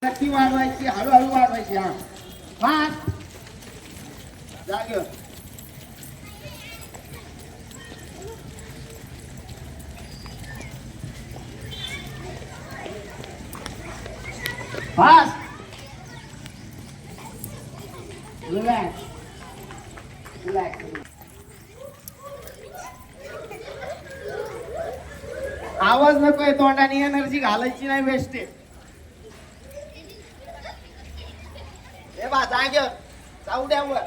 गती वाढवायची, हळूहळू वाढवायची. हा फास्ट जागे फास्ट रिलॅक्स रिलॅक्स. आवाज नकोय, तोंडाने एनर्जी घालायची नाही, वेस्ट आहे. हे बा जागे जाऊ द्या वर.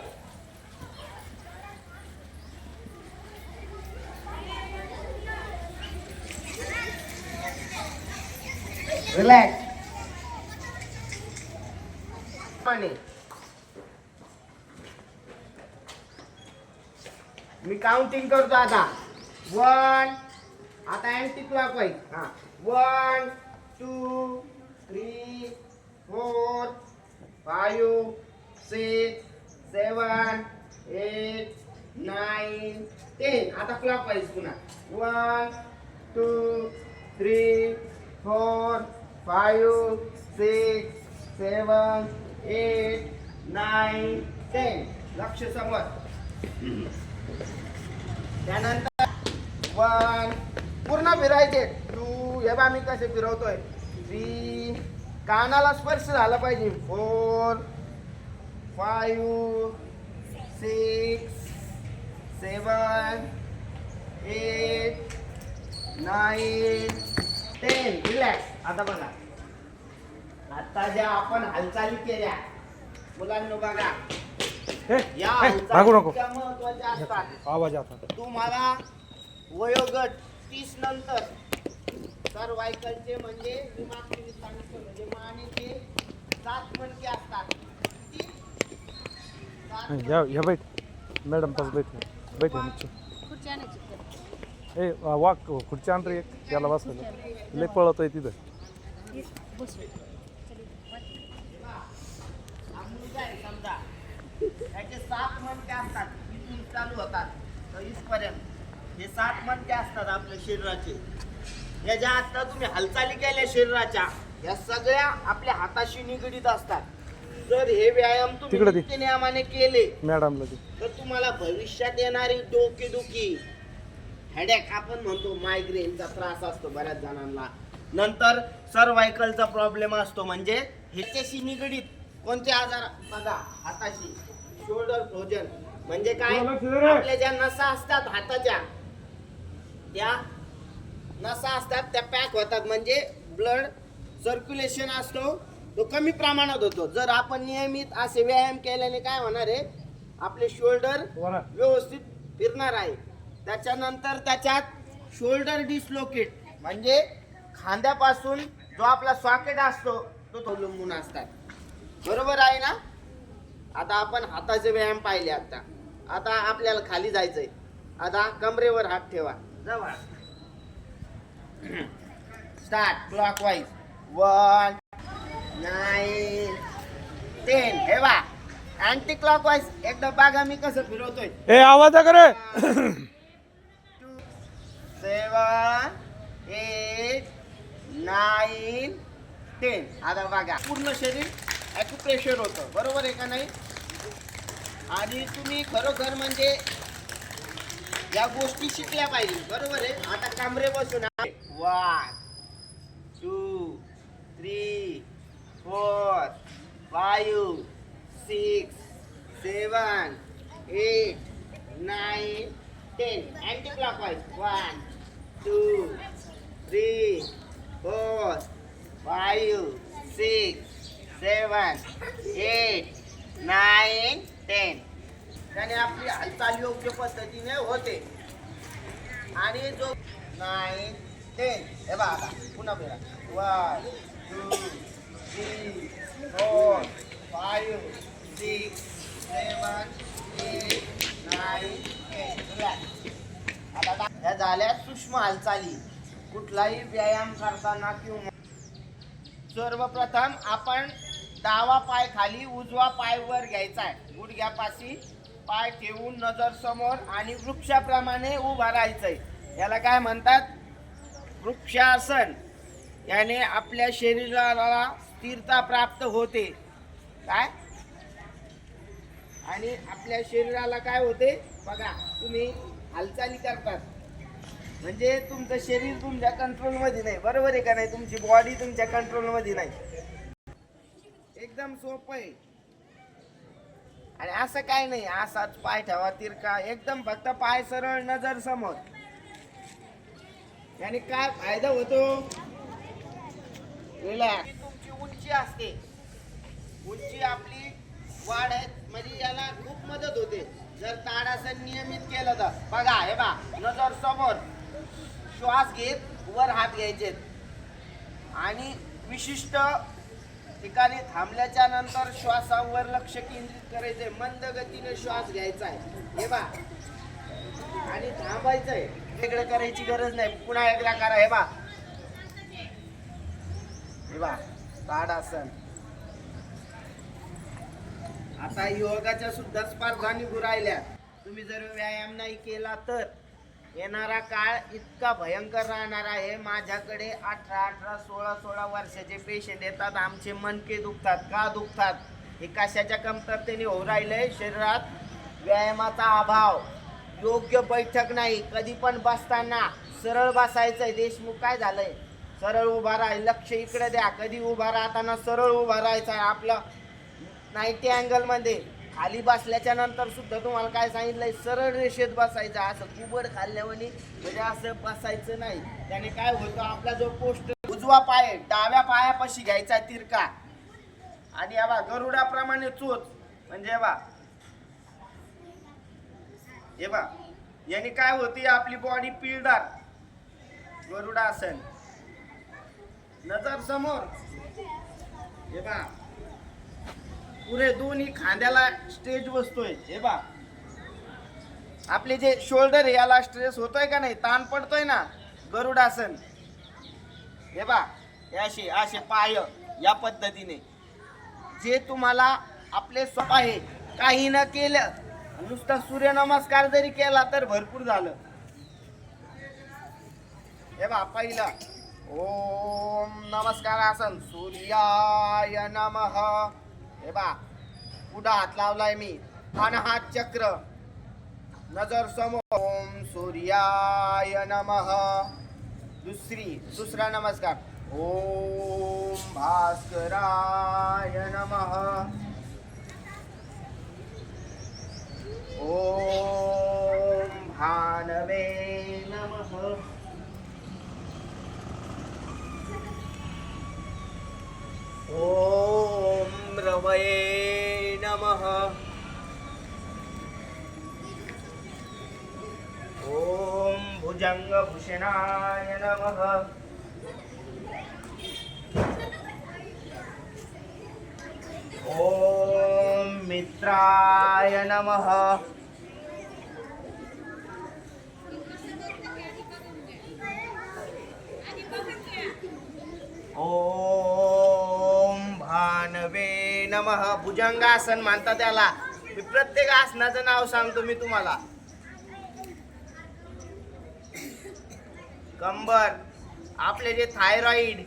रिलॅक्स. मी काउंटिंग करतो आता. 1 आता अँटी क्लॉकवाईज. हा 1 2 3 4 5 6 7 8 9 10. आता क्लॉकवाईज पुन्हा. 1 2 3 4 5 6 7 8 9 10. लक्ष समोर. त्यानंतर 1 पूर्ण फिरायचे. 2 हे बा मी कसे फिरवतोय. 3 कानाला स्पर्श झाला पाहिजे. 4 5 6 7 8 9 10. रिलॅक्स. आता बघा, आता ज्या आपण हालचाली केल्या मुलांनो बघा, या भागू महत्वाच्या असतात. आवाज आता तुम्हाला वयोगट 30 नंतर सर्वायकलचे म्हणजे मी मागच्या वेळी सांगितलं म्हणजे मानेचे 7 मणके असतात. किती? 7 या बैठ मॅडम पास बैठ नीचे. ए वाक खुर्ची आण रे, एक याला बसायला लय पळत आहे तिथं. समजा याचे 7 मणके असतात. इथून चालू होतात तर इथपर्यंत हे 7 मणके असतात आपल्या शरीराचे. या ज्या आता तुम्ही हालचाली केल्या शरीराच्या, या सगळ्या आपल्या हाताशी निगडीत असतात. जर हे व्यायाम तुम्ही नित्यनेमाने केले मॅडमला तर तुम्हाला भविष्यात येणारी डोकेदुखी, हेडेक आपण म्हणतो, मायग्रेनचा त्रास असतो बऱ्याच जणांना. नंतर सर्वायकलचा प्रॉब्लेम असतो. म्हणजे ह्याच्याशी निगडीत कोणते आजार बघा, हाताशी शोल्डर फ्रोजन म्हणजे काय, आपल्या ज्या नसा असतात हाताच्या, त्या नसा असतात त्या पॅक होतात. म्हणजे ब्लड सर्क्युलेशन असतो तो कमी प्रमाणात होतो. जर आपण नियमित असे व्यायाम केल्याने काय होणार आहे, आपले शोल्डर व्यवस्थित फिरणार आहे. त्याच्यानंतर त्याच्यात शोल्डर डिस्लोकेट म्हणजे खांद्यापासून जो आपला सॉकेट असतो तो अवलंबून असतात. बरोबर आहे ना. आता आपण हाताचे व्यायाम पाहिले. आता आपल्याला खाली जायचंय. आता कमरेवर हात ठेवा जवळ. Start clockwise. 1 9 10. हे बा अँटी क्लॉकवाईज एकदा बघा मी कसं फिरवतोय. ए आवाज करे. 7 8 9 10. आता बघा पूर्ण शरीर ॲक्युप्रेशर होतं. बरोबर आहे का नाही. आणि तुम्ही खरोखर म्हणजे या गोष्टी शिकल्या पाहिजे. बरोबर आहे. आता कमरे बसून 1 2 3 4 5 6 7 8 9 10. Anti clockwise. 1 2 3 4 5 6 7 8 9 10. त्याने आपली हालचाल योग्य पद्धतीने होते. आणि जो 9 10. हे बघा आता पुन्हा फिरा. 1 2 3 4 5 6 7 8 9 10. आता ह्या झाल्या सूक्ष्म हालचाली. कुठलाही व्यायाम करताना किंवा सर्वप्रथम आपण डावा पाय खाली, उजवा पाय वर घ्यायचा आहे. गुडघ्यापाशी पाय ठेवून नजर समोर आणि वृक्षाप्रमाणे उभा राहायचंय. याला काय म्हणतात, वृक्षासन. याने आपल्या शरीराला स्थिरता प्राप्त होते. काय आणि आपल्या शरीराला काय होते बघा, तुम्ही हालचाली करतात म्हणजे तुमचं शरीर तुमच्या कंट्रोल मध्ये नाही, बरोबर आहे का नाही? तुमची बॉडी तुमच्या कंट्रोल मध्ये नाही. एकदम सोपं आहे. आणि असं काय नाही असाच पाय ठेवा तिरका, एकदम फक्त पाय सरळ, नजर समोर. याने काय फायदा होतो? रिलॅक्स. तुमची उंची असते, उंची आपली वाढ आहे म्हणजे याला खूप मदत होते जर ताडासन नियमित केलं तर. बघा हे बा, नजर समोर, श्वास घेत वर हात घ्यायचे आणि विशिष्ट ठिकाणी थांबल्याच्या नंतर श्वासावर लक्ष केंद्रित करायचंय. मंद गतीने श्वास घ्यायचा आहे हे बा आणि थांबायचंय. वेगळं करायची गरज नाही. पुन्हा एकदा करा हे बा, हे बा ताडासन. आता योगाच्या सुद्धा स्पर्धा निघू राहिल्या. तुम्ही जर व्यायाम नाही केला तर येणारा काळ इतका भयंकर राहणार आहे. माझ्याकडे 18, 16 वर्षाचे पेशंट येतात. आमचे मणके दुखतात. का दुखतात? हे कशाच्या कमतरतेने होऊ राहिले? शरीरात व्यायामाचा अभाव, योग्य बैठक नाही. कधी पण बसताना सरळ बसायचंय. देशमुख काय झालंय? सरळ उभा राहाय, लक्ष इकडे द्या. कधी उभा राहताना सरळ उभा राहायचं आहे. आपलं 90 अँगल मध्ये. खाली बसल्याच्या नंतर सुद्धा तुम्हाला काय सांगितलंय? सरळ रेषेत बसायचं. असं कुबड खाल्ल्यावानी म्हणजे असं बसायचं नाही. त्याने काय होतं? आपला जो पोस्ट उजवा पाय डाव्या पायापाशी घ्यायचा तिरका आणि या बा गरुडाप्रमाणे चोच म्हणजे हे बा याने काय होती? आपली बॉडी पिळदार. गरुडासन. नजर समोर हे बा, पुरे दोन्ही खांद्याला स्ट्रेच बसतोय हे बा. आपले जे शोल्डर आहे याला स्ट्रेस होतोय का नाही? ताण पडतोय ना? गरुडासन हे बा. असे असे पाय या पद्धतीने जे तुम्हाला आपले सोप आहे. काही न केलं, नुसता सूर्यनमस्कार जरी केला तर भरपूर झालं. हे बा पहिला ओम नमस्कार आसन, सूर्याय नमः. हे बा पुढा हात लावलाय मी, अनहात चक्र, नजर समोर, ओम सूर्याय नमः. दुसरा नमस्कार, ओम भास्कराय नमः. ओम भानवे नमः. ओम रवये नमः. ओम भुजंगभूषणाय नमः. ओम मित्राय नमः. ओम भानवे नमः. भुजंगासन म्हणतात त्याला. मी प्रत्येक आसनाचं नाव सांगतो मी तुम्हाला. कंबर, आपले जे थायरॉइड,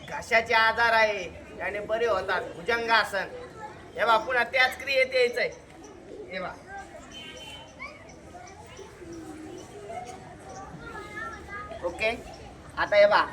घशाचे आजार आहे त्याने बरे होतात. भुजंगासन हे बा. पुन्हा त्याच क्रियेत यायचंय हे बा. ओके आता हे बा